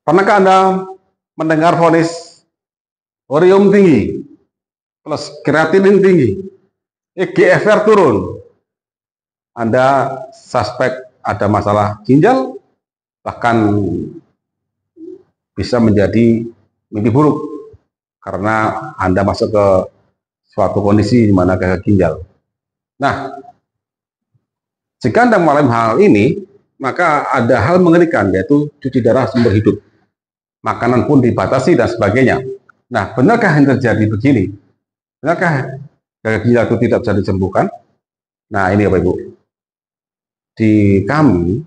Pernahkah Anda mendengar vonis urium tinggi plus kreatinin tinggi, EGFR turun, Anda suspek ada masalah ginjal, bahkan bisa menjadi mimpi buruk karena Anda masuk ke suatu kondisi di mana gagal ginjal. Nah, jika Anda mengalami hal ini, maka ada hal mengerikan, yaitu cuci darah sumber hidup. Makanan pun dibatasi dan sebagainya. Nah, benarkah yang terjadi begini? Benarkah gagal ginjal itu tidak bisa disembuhkan? Nah, ini Bapak Ibu. Di kami,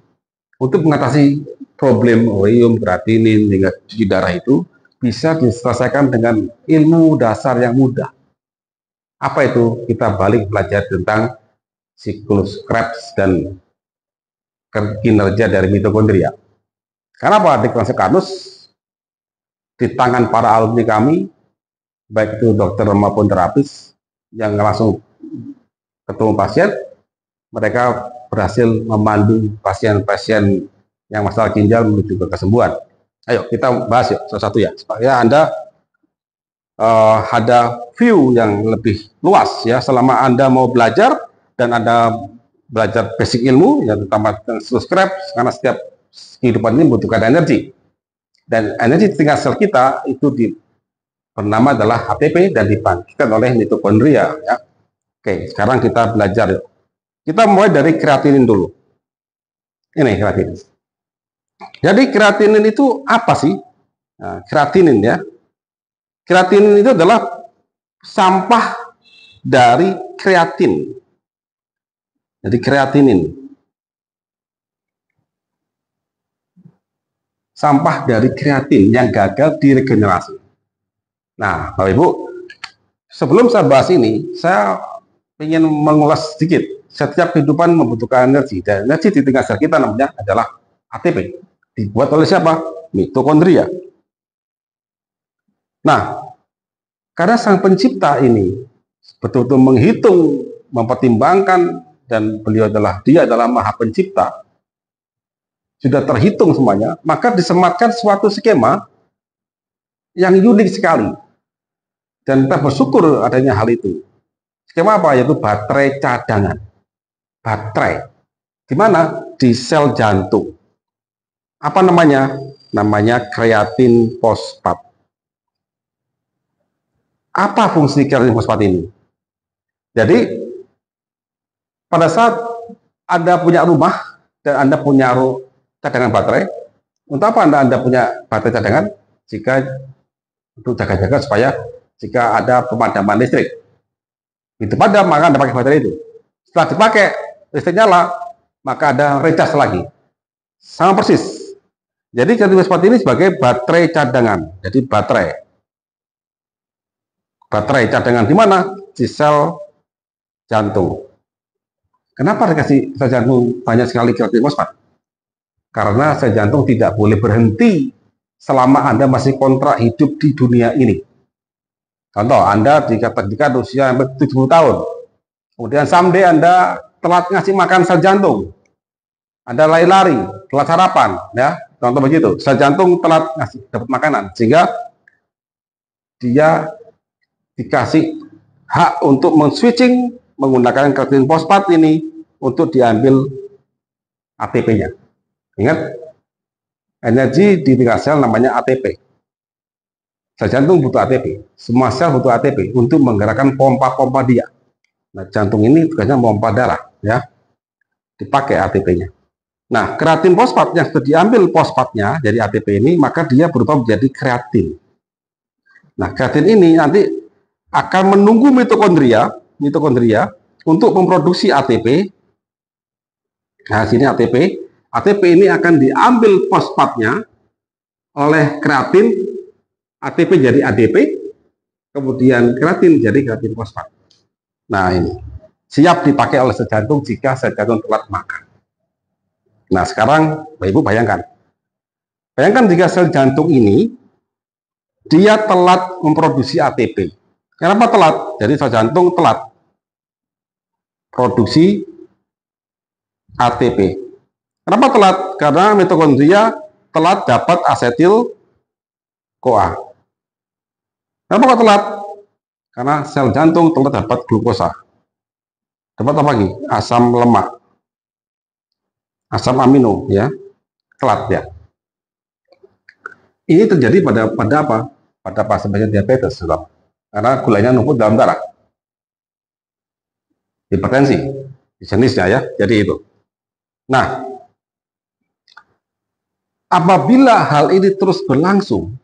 untuk mengatasi problem urium, kreatinin, hingga cuci darah itu, bisa diselesaikan dengan ilmu dasar yang mudah. Apa itu? Kita balik belajar tentang siklus Krebs dan kinerja dari mitokondria. Kenapa? Dikonsep kanus di tangan para alumni kami, baik itu dokter maupun terapis, yang langsung ketemu pasien, mereka berhasil memandu pasien-pasien yang masalah ginjal menuju ke kesembuhan. Ayo kita bahas yuk satu-satu ya, supaya Anda ada view yang lebih luas ya selama Anda mau belajar dan Anda belajar basic ilmu ya, terutama subscribe, karena setiap kehidupan ini membutuhkan energi, dan energi tingkat sel kita itu bernama adalah ATP dan dibangkitkan oleh mitokondria ya. Oke, sekarang kita belajar yuk. Kita mulai dari kreatinin dulu. Ini kreatinin. Jadi kreatinin itu apa sih? Nah, kreatinin ya. Kreatinin itu adalah sampah dari kreatin. Jadi kreatinin, sampah dari kreatin yang gagal diregenerasi. Nah, Bapak Ibu, sebelum saya bahas ini, saya ingin mengulas sedikit. Setiap kehidupan membutuhkan energi, dan energi di tingkat sel kita namanya adalah ATP. Dibuat oleh siapa? Mitokondria. Nah, karena sang pencipta ini betul-betul menghitung, mempertimbangkan, dan dia adalah maha pencipta, sudah terhitung semuanya, maka disematkan suatu skema yang unik sekali. Dan kita bersyukur adanya hal itu. Skema apa? Yaitu baterai cadangan. Baterai. Di mana? Di sel jantung. Apa namanya? Namanya kreatin fosfat. Apa fungsi kreatin fosfat ini? Jadi, pada saat Anda punya rumah dan Anda punya cadangan baterai, untuk apa Anda punya baterai cadangan? Jika untuk jaga-jaga supaya jika ada pemadaman listrik, itu padam, maka Anda pakai baterai itu. Setelah dipakai, listrik nyala, maka ada recharge lagi. Sama persis. Jadi kreatin fosfat ini sebagai baterai cadangan. Jadi baterai cadangan di mana? Di sel jantung. Kenapa dikasih sel jantung banyak sekali kreatin fosfat? Karena sel jantung tidak boleh berhenti selama Anda masih kontrak hidup di dunia ini. Contoh, Anda dikatakan usia 70 tahun, kemudian someday Anda telat ngasih makan sel jantung, Anda lari-lari, telat sarapan, ya, contoh begitu, sel jantung telat ngasih dapat makanan, sehingga dia dikasih hak untuk men-switching menggunakan kreatin fosfat ini untuk diambil ATP-nya. Ingat, energi di tingkat sel namanya ATP. Sel jantung butuh ATP. Semua sel butuh ATP untuk menggerakkan pompa-pompa dia. Nah, jantung ini tugasnya memompa darah, ya. Dipakai ATP-nya. Nah, kreatin fosfat yang sudah diambil fosfatnya dari ATP ini, maka dia berubah menjadi kreatin. Nah, kreatin ini nanti akan menunggu mitokondria untuk memproduksi ATP. Nah, sini ATP. ATP ini akan diambil fosfatnya oleh kreatin, ATP jadi ADP, kemudian kreatin jadi kreatin fosfat. Nah, ini siap dipakai oleh sel jantung jika sel jantung telat makan. Nah, sekarang Bapak Ibu bayangkan jika sel jantung ini dia telat memproduksi ATP. Kenapa telat? Jadi sel jantung telat produksi ATP. Kenapa telat? Karena mitokondria telat dapat asetil CoA. Kenapa kok telat? Karena sel jantung telat dapat glukosa. Dapat apa lagi? Asam lemak, asam amino, ya, telat ya. Ini terjadi pada apa? Pada pasien diabetes, sebab karena gulanya numpuk dalam darah. Hipertensi, jenisnya ya. Jadi itu. Nah, apabila hal ini terus berlangsung,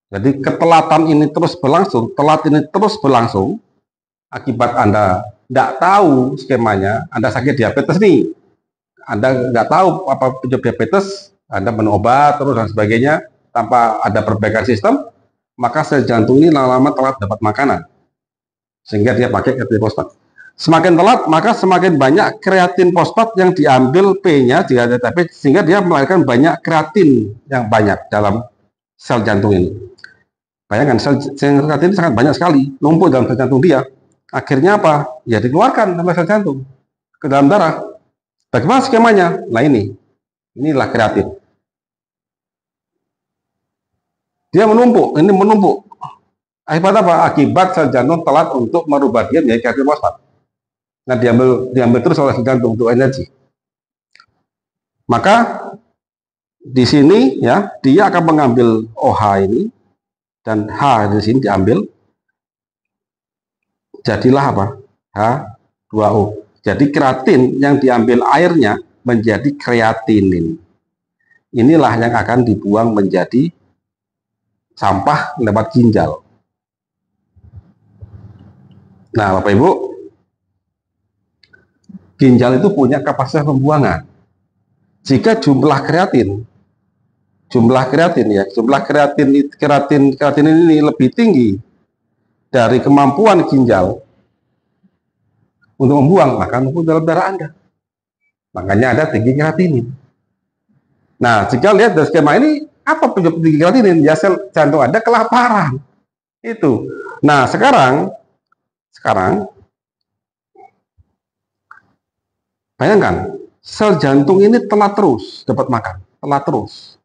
jadi ketelatan ini terus berlangsung, telat ini terus berlangsung, akibat Anda tidak tahu skemanya, Anda sakit diabetes nih, Anda nggak tahu apa penyebab diabetes, Anda minum obat terus dan sebagainya, tanpa ada perbaikan sistem, maka sel jantung ini lama-lama telat dapat makanan, sehingga dia pakai kreatin fosfat. Semakin telat, maka semakin banyak kreatin fosfat yang diambil P-nya di diabetes, sehingga dia melahirkan banyak kreatin yang banyak dalam sel jantung ini. Bayangkan, sel kreatin sangat banyak sekali, numpuk dalam sel jantung dia. Akhirnya apa? Ya dikeluarkan oleh sel jantung ke dalam darah. Bagaimana skemanya? Nah inilah kreatin. Dia menumpuk, ini menumpuk. Akibat apa? Akibat sel jantung telat untuk merubah dia menjadi kreatin fosfat. Nah, diambil terus oleh sel jantung untuk energi. Maka di sini ya, dia akan mengambil OH ini dan H di sini diambil. Jadilah apa? H2O. Jadi kreatin yang diambil airnya menjadi kreatinin. Inilah yang akan dibuang menjadi sampah lewat ginjal. Nah, Bapak Ibu, ginjal itu punya kapasitas pembuangan. Jika jumlah kreatin ini lebih tinggi dari kemampuan ginjal untuk membuang, maka numpuk dalam darah Anda. Makanya ada tinggi kreatinin. Nah, jika lihat dari skema ini, apa penyebab tinggi kreatinin? Ya, sel jantung Anda kelaparan. Itu. Nah, sekarang bayangkan, sel jantung ini telat terus dapat makan, telat terus.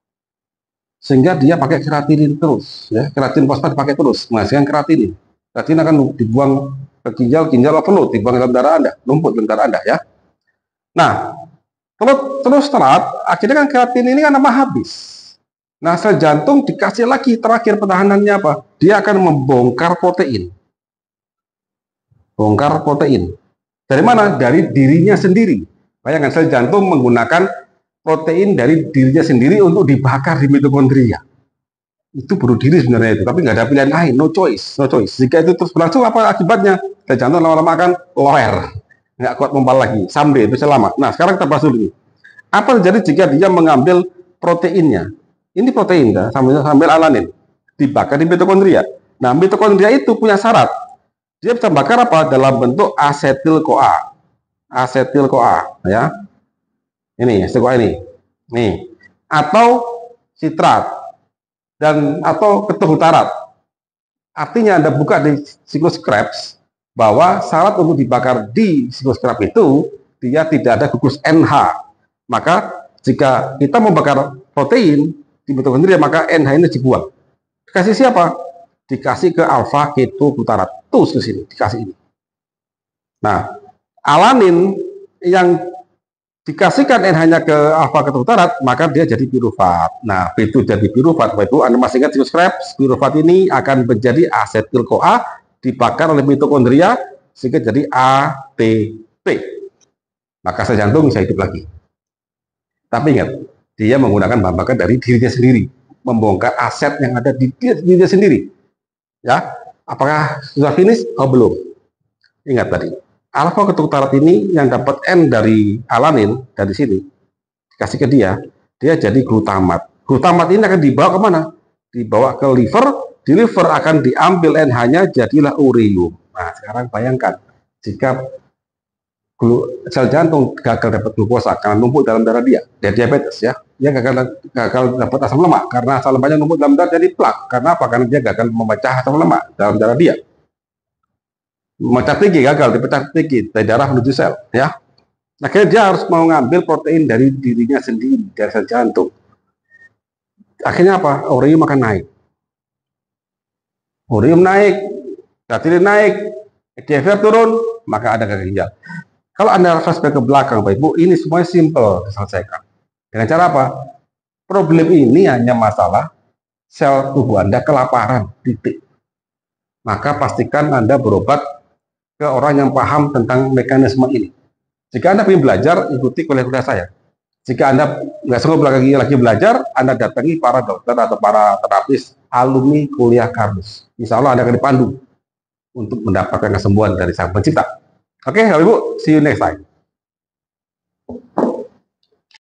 Sehingga dia pakai kreatinin terus, ya, kreatin fosfat dipakai terus, menghasilkan kreatinin. Kreatinin akan dibuang ke ginjal penuh, dibuang dalam darah Anda, numpuk dalam darah Anda, ya. Nah, terus telat, akhirnya kan kreatinin ini kan lama habis. Nah, sel jantung dikasih lagi terakhir pertahanannya apa? Dia akan membongkar protein. Bongkar protein. Dari mana? Dari dirinya sendiri. Bayangkan, sel jantung menggunakan protein dari dirinya sendiri untuk dibakar di mitokondria. Itu bunuh diri sebenarnya itu, tapi nggak ada pilihan lain, no choice. Jika itu terus berlangsung, apa akibatnya? Sel jantung lama-lama akan loer, nggak kuat membal lagi, sampai itu selamat. Nah, sekarang kita bahas dulu. Apa terjadi jika dia mengambil proteinnya? Ini protein, sambil alanin, dibakar di mitokondria. Nah, mitokondria itu punya syarat. Dia bisa bakar apa? Dalam bentuk asetil-CoA. Asetil-CoA, ya. Ini, asetil-CoA ini. Nih. Atau sitrat atau ketuh utarat. Artinya Anda buka di siklus Krebs bahwa syarat untuk dibakar di siklus Krebs itu dia tidak ada gugus NH. Maka jika kita membakar protein di mitokondria, maka NH ini dibuang. Dikasih siapa? Dikasih ke alfa ketobutarat. Terus ke sini dikasih ini. Nah, alanin yang dikasihkan NH-nya ke alfa ketobutarat, maka dia jadi pirufat. Nah, itu jadi pirufat. Bapak Ibu, Anda masih ingat siklus Krebs? Pirufat ini akan menjadi asetil-CoA, dibakar oleh mitokondria sehingga jadi ATP. Maka sel jantung bisa hidup lagi. Tapi ingat, dia menggunakan bahan bakar dari dirinya sendiri, membongkar aset yang ada di dirinya sendiri. Ya, apakah sudah finish? Oh, belum. Ingat tadi, alfa ketobutarat ini yang dapat N dari alanin dari sini, dikasih ke dia jadi glutamat. Glutamat ini akan dibawa kemana? Dibawa ke liver, di liver akan diambil NH-nya, jadilah ureum. Nah, sekarang bayangkan, jika sel jantung gagal dapat glukosa karena numpuk dalam darah dia diabetes, ya, dia gagal dapat asam lemak karena asam lemaknya numpuk dalam darah jadi plak. Karena apa? Karena dia gagal memecah asam lemak dalam darah dia. Memecah tinggi, gagal dipecah tinggi dari darah menuju sel, ya. Akhirnya dia harus mau ngambil protein dari dirinya sendiri, dari sel jantung. Akhirnya apa? Urium akan naik. Urium naik, creatinine naik, GFR turun, maka ada gagal ginjal. Kalau Anda flashback ke belakang, Bapak Ibu, ini semuanya simple diselesaikan. Dengan cara apa? Problem ini hanya masalah sel tubuh Anda kelaparan, titik. Maka pastikan Anda berobat ke orang yang paham tentang mekanisme ini. Jika Anda ingin belajar, ikuti kuliah-kuliah saya. Jika Anda nggak sanggup lagi belajar, Anda datangi para dokter atau para terapis alumni kuliah Kardus. Insya Allah Anda akan dipandu untuk mendapatkan kesembuhan dari Sang Pencipta. Oke, Bapak Ibu, see you next time.